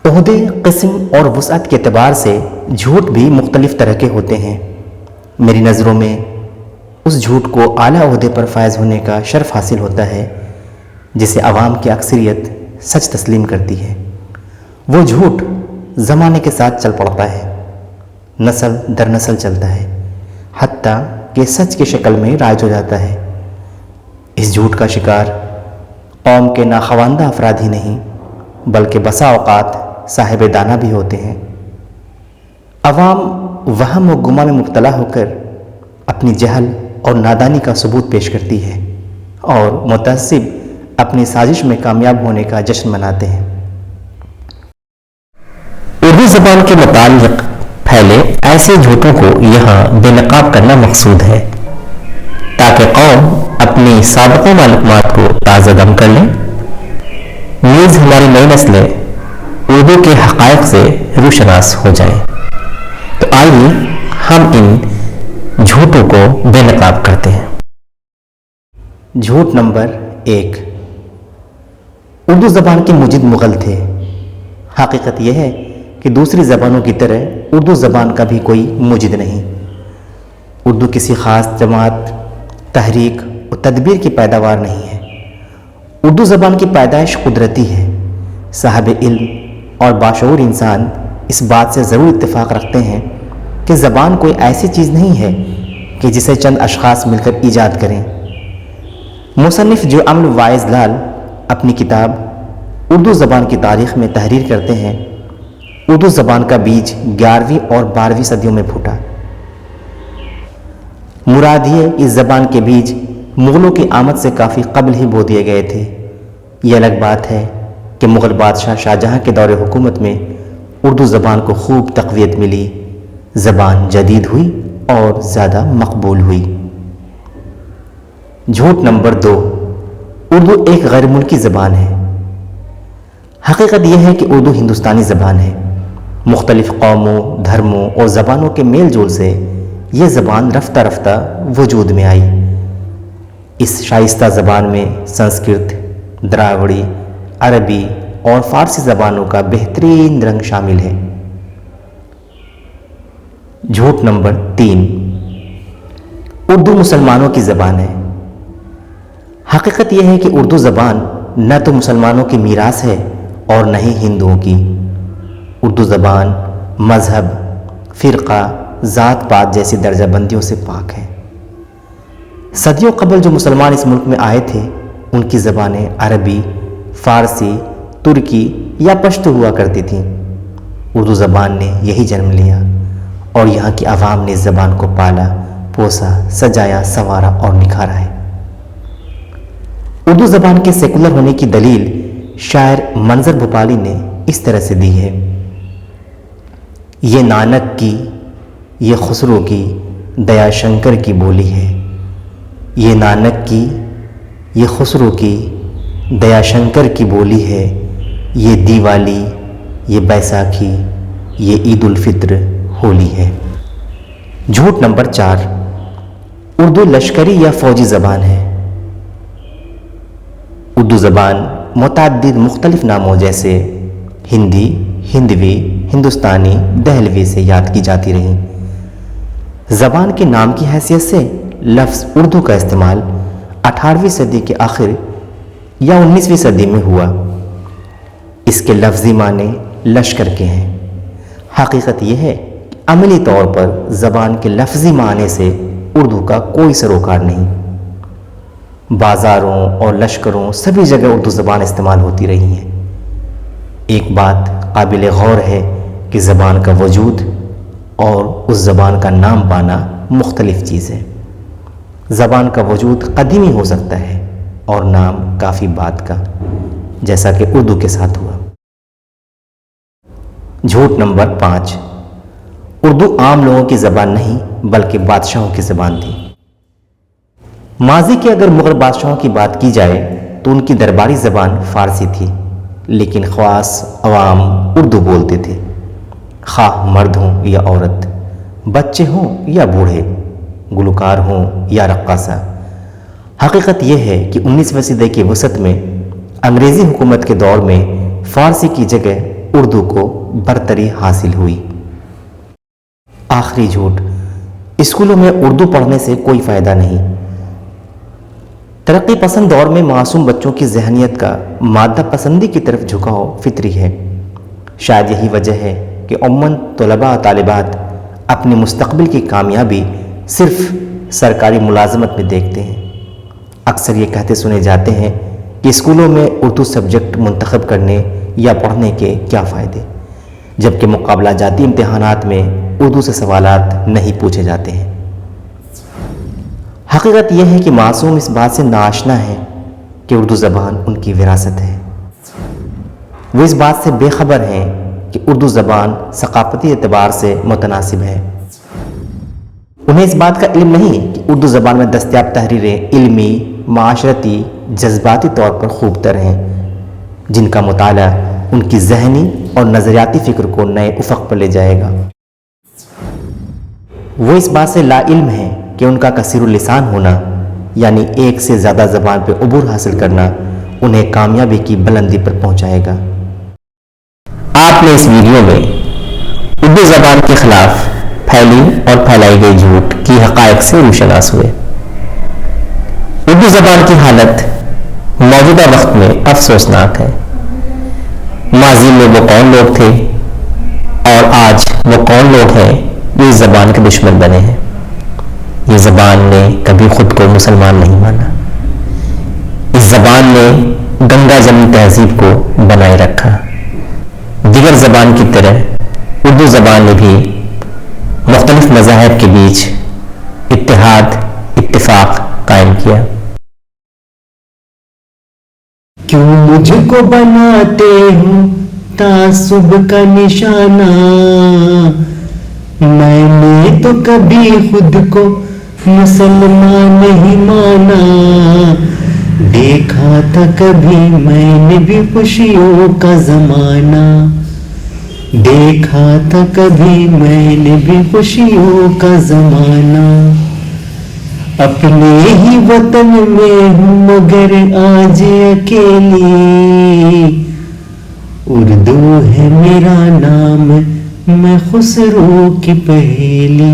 عہدے، قسم اور وسعت کے اعتبار سے جھوٹ بھی مختلف طرح کے ہوتے ہیں۔ میری نظروں میں اس جھوٹ کو اعلیٰ عہدے پر فائز ہونے کا شرف حاصل ہوتا ہے جسے عوام کی اکثریت سچ تسلیم کرتی ہے۔ وہ جھوٹ زمانے کے ساتھ چل پڑتا ہے، نسل در نسل چلتا ہے، حتیٰ کہ سچ کی شکل میں رائج ہو جاتا ہے۔ اس جھوٹ کا شکار قوم کے ناخواندہ افراد ہی نہیں بلکہ بسا اوقات صاحب دانہ بھی ہوتے ہیں۔ عوام وہم و گماں میں مبتلا ہو کر اپنی جہل اور نادانی کا ثبوت پیش کرتی ہے اور متعصب اپنی سازش میں کامیاب ہونے کا جشن مناتے ہیں۔ اردو زبان کے متعلق پھیلے ایسے جھوٹوں کو یہاں بے نقاب کرنا مقصود ہے تاکہ قوم اپنی سابقہ معلومات کو تازہ دم کر لیں، نیز ہماری نئی نسلیں اردو کے حقائق سے روشناس ہو جائیں۔ تو آئیے ہم ان جھوٹوں کو بے نقاب کرتے ہیں۔ جھوٹ نمبر 1، اردو زبان کے مجید مغل تھے۔ حقیقت یہ ہے کہ دوسری زبانوں کی طرح اردو زبان کا بھی کوئی مجید نہیں۔ اردو کسی خاص جماعت، تحریک و تدبیر کی پیداوار نہیں ہے۔ اردو زبان کی پیدائش قدرتی ہے۔ صاحب علم اور باشعور انسان اس بات سے ضرور اتفاق رکھتے ہیں کہ زبان کوئی ایسی چیز نہیں ہے کہ جسے چند اشخاص مل کر ایجاد کریں۔ مصنف جو امل وائز لال اپنی کتاب اردو زبان کی تاریخ میں تحریر کرتے ہیں، اردو زبان کا بیج 11ویں اور 12ویں صدیوں میں پھوٹا۔ مراد یہ اس زبان کے بیج مغلوں کی آمد سے کافی قبل ہی بو دیے گئے تھے۔ یہ الگ بات ہے کہ مغل بادشاہ شاہجہاں کے دور حکومت میں اردو زبان کو خوب تقویت ملی، زبان جدید ہوئی اور زیادہ مقبول ہوئی۔ جھوٹ نمبر 2، اردو ایک غیر ملکی زبان ہے۔ حقیقت یہ ہے کہ اردو ہندوستانی زبان ہے۔ مختلف قوموں، دھرموں اور زبانوں کے میل جول سے یہ زبان رفتہ رفتہ وجود میں آئی۔ اس شائستہ زبان میں سنسکرت، دراوڑی، عربی اور فارسی زبانوں کا بہترین رنگ شامل ہے۔ جھوٹ نمبر 3، اردو مسلمانوں کی زبان ہے۔ حقیقت یہ ہے کہ اردو زبان نہ تو مسلمانوں کی میراث ہے اور نہ ہی ہندوؤں کی۔ اردو زبان مذہب، فرقہ، ذات پات جیسی درجہ بندیوں سے پاک ہے۔ صدیوں قبل جو مسلمان اس ملک میں آئے تھے ان کی زبانیں عربی، فارسی، ترکی یا پشتو ہوا کرتی تھیں۔ اردو زبان نے یہی جنم لیا اور یہاں کی عوام نے اس زبان کو پالا، پوسا، سجایا، سنوارا اور نکھارا ہے۔ اردو زبان کے سیکولر ہونے کی دلیل شاعر منظر بھوپالی نے اس طرح سے دی ہے: یہ نانک کی، یہ خسرو کی، دیا شنکر کی بولی ہے۔ یہ نانک کی، یہ خسرو کی، دیا شنکر کی بولی ہے۔ یہ دیوالی، یہ بیساکھی، یہ عید الفطر، ہولی ہے۔ جھوٹ نمبر 4، اردو لشکری یا فوجی زبان ہے۔ اردو زبان متعدد مختلف ناموں جیسے ہندی، ہندوی، ہندوستانی، دہلوی سے یاد کی جاتی رہی۔ زبان کے نام کی حیثیت سے لفظ اردو کا استعمال 18ویں صدی کے آخر یا 19ویں صدی میں ہوا۔ اس کے لفظی معنی لشکر کے ہیں۔ حقیقت یہ ہے کہ عملی طور پر زبان کے لفظی معنی سے اردو کا کوئی سروکار نہیں۔ بازاروں اور لشکروں سبھی جگہ اردو زبان استعمال ہوتی رہی ہے۔ ایک بات قابل غور ہے کہ زبان کا وجود اور اس زبان کا نام پانا مختلف چیز ہے۔ زبان کا وجود قدیمی ہو سکتا ہے اور نام کافی بعد کا، جیسا کہ اردو کے ساتھ ہوا۔ جھوٹ نمبر 5، اردو عام لوگوں کی زبان نہیں بلکہ بادشاہوں کی زبان تھی۔ ماضی کے اگر مغل بادشاہوں کی بات کی جائے تو ان کی درباری زبان فارسی تھی، لیکن خواص عوام اردو بولتے تھے، خواہ مرد ہوں یا عورت، بچے ہوں یا بوڑھے، گلوکار ہوں یا رقاصہ۔ حقیقت یہ ہے کہ 19ویں صدی کے وسط میں انگریزی حکومت کے دور میں فارسی کی جگہ اردو کو برتری حاصل ہوئی۔ آخری جھوٹ، اسکولوں میں اردو پڑھنے سے کوئی فائدہ نہیں۔ ترقی پسند دور میں معصوم بچوں کی ذہنیت کا مادہ پسندی کی طرف جھکاؤ فطری ہے۔ شاید یہی وجہ ہے کہ عموماً طلباء و طالبات اپنے مستقبل کی کامیابی صرف سرکاری ملازمت میں دیکھتے ہیں۔ اکثر یہ کہتے سنے جاتے ہیں کہ اسکولوں میں اردو سبجیکٹ منتخب کرنے یا پڑھنے کے کیا فائدے، جبکہ مقابلہ جاتی امتحانات میں اردو سے سوالات نہیں پوچھے جاتے ہیں۔ حقیقت یہ ہے کہ معصوم اس بات سے ناآشنا ہے کہ اردو زبان ان کی وراثت ہے۔ وہ اس بات سے بے خبر ہیں کہ اردو زبان ثقافتی اعتبار سے متناسب ہے۔ انہیں اس بات کا علم نہیں کہ اردو زبان میں دستیاب تحریریں علمی، معاشرتی، جذباتی طور پر خوب تر ہیں، جن کا مطالعہ ان کی ذہنی اور نظریاتی فکر کو نئے افق پر لے جائے گا۔ وہ اس بات سے لا علم ہیں کہ ان کا کثیر اللسان ہونا، یعنی ایک سے زیادہ زبان پہ عبور حاصل کرنا، انہیں کامیابی کی بلندی پر پہنچائے گا۔ آپ نے اس ویڈیو میں اردو زبان کے خلاف پھیلی اور پھیلائی گئی جھوٹ کی حقائق سے روشناس ہوئے۔ اردو زبان کی حالت موجودہ وقت میں افسوسناک ہے۔ ماضی میں وہ کون لوگ تھے اور آج وہ کون لوگ ہیں جو اس زبان کے دشمن بنے ہیں۔ یہ زبان نے کبھی خود کو مسلمان نہیں مانا۔ اس زبان نے گنگا جمنی تہذیب کو بنائے رکھا۔ دیگر زبان کی طرح اردو زبان نے بھی مختلف مذاہب کے بیچ اتحاد، اتفاق قائم کیا۔ کیوں مجھ کو بناتے ہو تعصب کا نشانہ، میں نے تو کبھی خود کو مسلمان نہیں مانا، دیکھا تھا کبھی میں نے بھی خوشیوں کا زمانہ، دیکھا تھا کبھی میں نے بھی خوشیوں کا زمانہ، اپنے ہی وطن میں ہوں مگر آج اکیلی، اردو ہے میرا نام میں خسرو کی پہیلی۔